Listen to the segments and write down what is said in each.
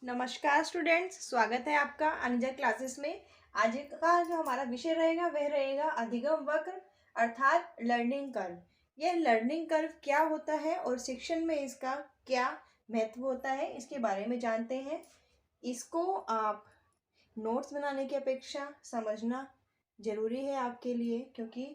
नमस्कार स्टूडेंट्स, स्वागत है आपका अनजा क्लासेस में। आज का जो हमारा विषय रहेगा वह रहेगा अधिगम वक्र अर्थात लर्निंग कर्व। यह लर्निंग कर्व क्या होता है और शिक्षण में इसका क्या महत्व होता है इसके बारे में जानते हैं। इसको आप नोट्स बनाने की अपेक्षा समझना जरूरी है आपके लिए, क्योंकि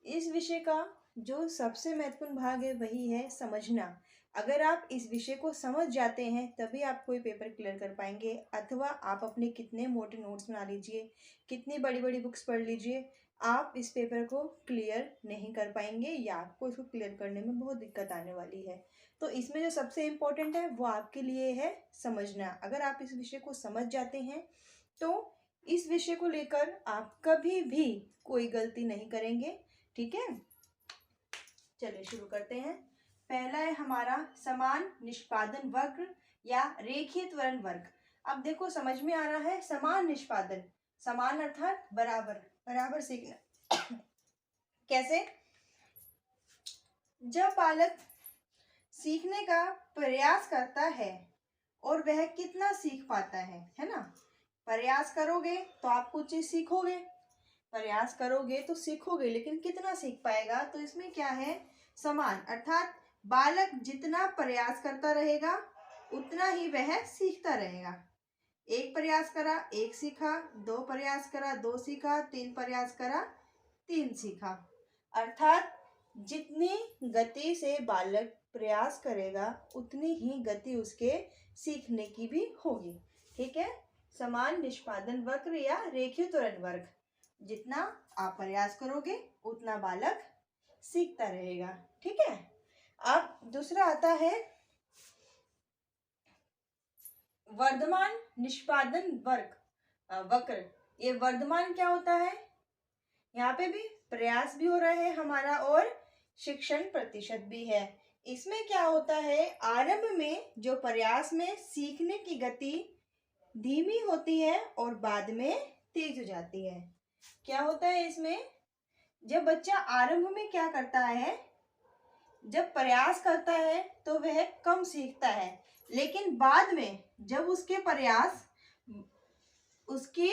इस विषय का जो सबसे महत्वपूर्ण भाग है वही है समझना। अगर आप इस विषय को समझ जाते हैं तभी आप कोई पेपर क्लियर कर पाएंगे, अथवा आप अपने कितने मोटे नोट्स बना लीजिए, कितनी बड़ी बड़ी बुक्स पढ़ लीजिए, आप इस पेपर को क्लियर नहीं कर पाएंगे या आपको इसको क्लियर करने में बहुत दिक्कत आने वाली है। तो इसमें जो सबसे इम्पोर्टेंट है वो आपके लिए है समझना। अगर आप इस विषय को समझ जाते हैं तो इस विषय को लेकर आप कभी भी कोई गलती नहीं करेंगे। ठीक है, चलिए शुरू करते हैं। पहला है हमारा समान निष्पादन वक्र या रेखीय त्वरण वक्र। अब देखो समझ में आ रहा है, समान निष्पादन, समान अर्थात बराबर, बराबर सीखना। कैसे? जब बालक सीखने का प्रयास करता है और वह कितना सीख पाता है ना। प्रयास करोगे तो आप कुछ चीज सीखोगे, प्रयास करोगे तो सीखोगे, लेकिन कितना सीख पाएगा? तो इसमें क्या है, समान अर्थात बालक जितना प्रयास करता रहेगा उतना ही वह सीखता रहेगा। एक प्रयास करा एक सीखा, दो प्रयास करा दो सीखा, तीन प्रयास करा तीन सीखा। अर्थात जितनी गति से बालक प्रयास करेगा उतनी ही गति उसके सीखने की भी होगी। ठीक है, समान निष्पादन वक्र या रेखीय त्वरण वक्र, जितना आप प्रयास करोगे उतना बालक सीखता रहेगा। ठीक है, अब दूसरा आता है वर्धमान निष्पादन वक्र। ये वर्धमान क्या होता है? यहाँ पे भी प्रयास भी हो रहा है हमारा और शिक्षण प्रतिशत भी है। इसमें क्या होता है, आरंभ में जो प्रयास में सीखने की गति धीमी होती है और बाद में तेज हो जाती है। क्या होता है इसमें, जब बच्चा आरंभ में क्या करता है, जब प्रयास करता है तो वह कम सीखता है, लेकिन बाद में जब उसके प्रयास उसकी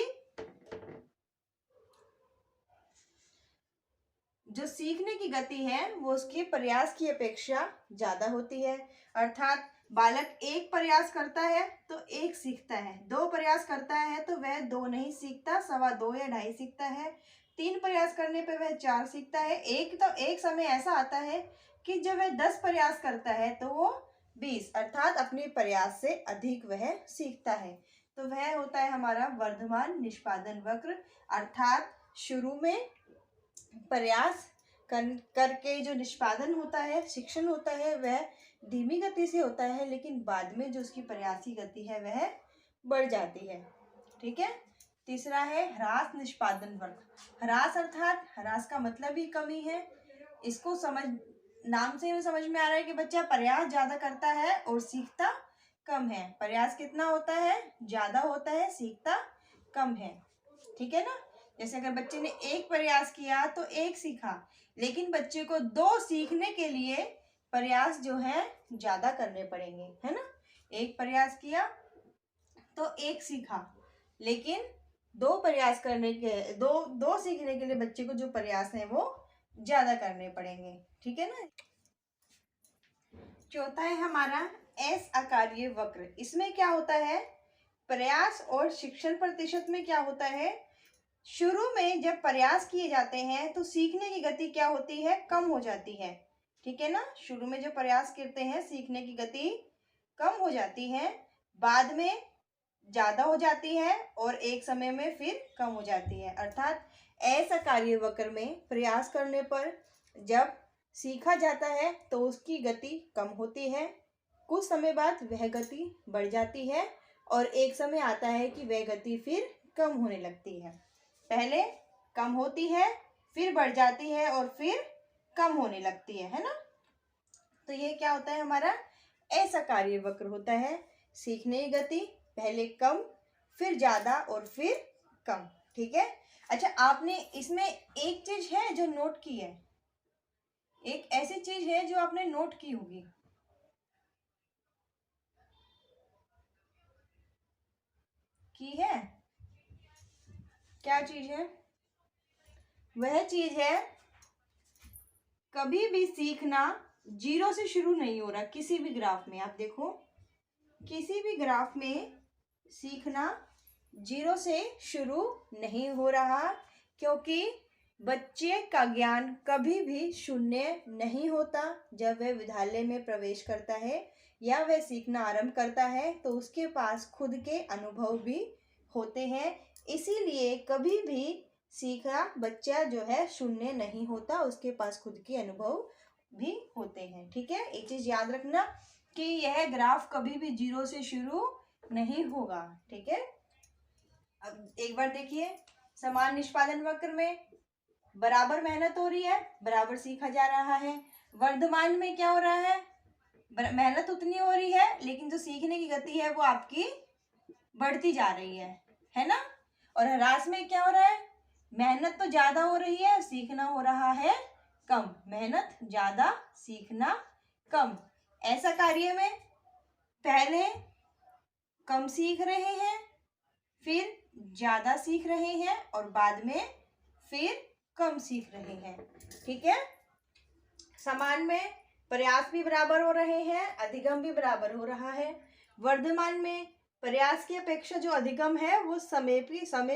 जो सीखने की गति है वो उसके प्रयास की अपेक्षा ज्यादा होती है। अर्थात बालक एक प्रयास करता है तो एक सीखता है, दो प्रयास करता है तो वह दो नहीं सीखता, सवा दो या ढाई सीखता है, तीन प्रयास करने पे वह चार सीखता है। एक समय ऐसा आता है कि जब वह 10 प्रयास करता है तो वो 20 अर्थात अपने प्रयास से अधिक वह सीखता है। तो वह होता है हमारा वर्धमान निष्पादन वक्र। अर्थात शुरू में प्रयास करके जो निष्पादन होता है, शिक्षण होता है, वह धीमी गति से होता है, लेकिन बाद में जो उसकी प्रयास की गति है वह बढ़ जाती है। ठीक है, तीसरा है ह्रास निष्पादन वक्र। ह्रास अर्थात ह्रास का मतलब ही कमी है। इसको नाम से ही समझ में आ रहा है कि बच्चा प्रयास ज्यादा करता है और सीखता कम है। प्रयास कितना होता है? ज्यादा होता है, सीखता कम है। ठीक है ना, जैसे अगर बच्चे ने एक प्रयास किया तो एक सीखा, लेकिन बच्चे को दो सीखने के लिए प्रयास जो है ज्यादा करने पड़ेंगे, है ना। एक प्रयास किया तो एक सीखा, लेकिन दो प्रयास करने के दो सीखने के लिए बच्चे को जो प्रयास है वो ज्यादा करने पड़ेंगे। ठीक है ना। चौथा है हमारा एस आकारीय वक्र। इसमें क्या होता है, प्रयास और शिक्षण प्रतिशत में क्या होता है, शुरू में जब प्रयास किए जाते हैं तो सीखने की गति क्या होती है, कम हो जाती है। ठीक है ना, शुरू में जो प्रयास करते हैं सीखने की गति कम हो जाती है, बाद में ज्यादा हो जाती है और एक समय में फिर कम हो जाती है। अर्थात ऐसा कार्य वक्र में प्रयास करने पर जब सीखा जाता है तो उसकी गति कम होती है, कुछ समय बाद वह गति बढ़ जाती है और एक समय आता है कि वह गति फिर कम होने लगती है। पहले कम होती है, फिर बढ़ जाती है और फिर कम होने लगती है ना। तो ये क्या होता है हमारा ऐसा कार्य वक्र होता है। सीखने की गति पहले कम, फिर ज्यादा और फिर कम। ठीक है। अच्छा, आपने इसमें एक चीज है जो नोट की है, एक ऐसी चीज है जो आपने नोट की होगी। क्या चीज है? वह चीज है कभी भी सीखना जीरो से शुरू नहीं हो रहा। किसी भी ग्राफ में आप देखो, किसी भी ग्राफ में सीखना जीरो से शुरू नहीं हो रहा, क्योंकि बच्चे का ज्ञान कभी भी शून्य नहीं होता। जब वह विद्यालय में प्रवेश करता है या वह सीखना आरंभ करता है तो उसके पास खुद के अनुभव भी होते हैं। इसीलिए कभी भी सीखा बच्चा जो है शून्य नहीं होता, उसके पास खुद के अनुभव भी होते हैं। ठीक है, एक चीज याद रखना कि यह ग्राफ कभी भी जीरो से शुरू नहीं होगा। ठीक है, अब एक बार देखिए, समान निष्पादन वक्र में बराबर मेहनत हो रही है, बराबर सीखा जा रहा है। वर्धमान में क्या हो रहा है? मेहनत उतनी हो रही है, लेकिन जो सीखने की गति है वो आपकी बढ़ती जा रही है ना। और ह्रास में क्या हो रहा है? मेहनत तो ज्यादा हो रही है, सीखना हो रहा है कम। मेहनत ज्यादा, सीखना कम। ऐसा कार्य में पहले कम सीख रहे हैं, फिर ज्यादा सीख रहे हैं, और बाद में फिर कम सीख रहे हैं। ठीक है, समान में प्रयास भी बराबर हो रहे हैं, अधिगम भी बराबर हो रहा है। वर्धमान में प्रयास की अपेक्षा जो अधिगम है वो समय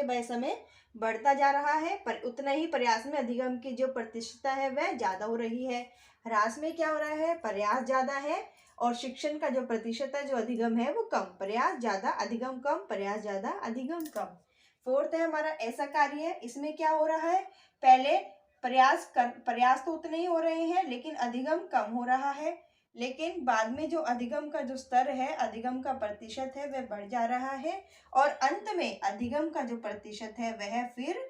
बाय समय बढ़ता जा रहा है, पर उतना ही प्रयास में अधिगम की जो प्रतिशतता है वह ज्यादा हो रही है। ह्रास में क्या हो रहा है? प्रयास ज्यादा है और शिक्षण का जो प्रतिशत है, जो अधिगम है वो कम। प्रयास ज्यादा, अधिगम कम, प्रयास ज्यादा, अधिगम कम। फोर्थ है हमारा ऐसा कार्य है, इसमें क्या हो रहा है? पहले प्रयास तो उतने ही हो रहे हैं, लेकिन अधिगम कम हो रहा है। लेकिन बाद में जो अधिगम का जो स्तर है, अधिगम का प्रतिशत है, वह बढ़ जा रहा है, और अंत में अधिगम का जो प्रतिशत है वह फिर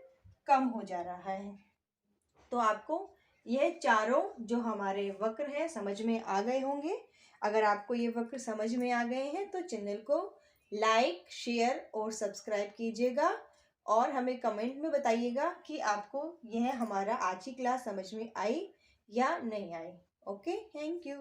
कम हो जा रहा है। तो आपको यह चारों जो हमारे वक्र है समझ में आ गए होंगे। अगर आपको ये वक्र समझ में आ गए हैं तो चैनल को लाइक, शेयर और सब्सक्राइब कीजिएगा, और हमें कमेंट में बताइएगा कि आपको यह हमारा आज की क्लास समझ में आई या नहीं आई। Okay, thank you.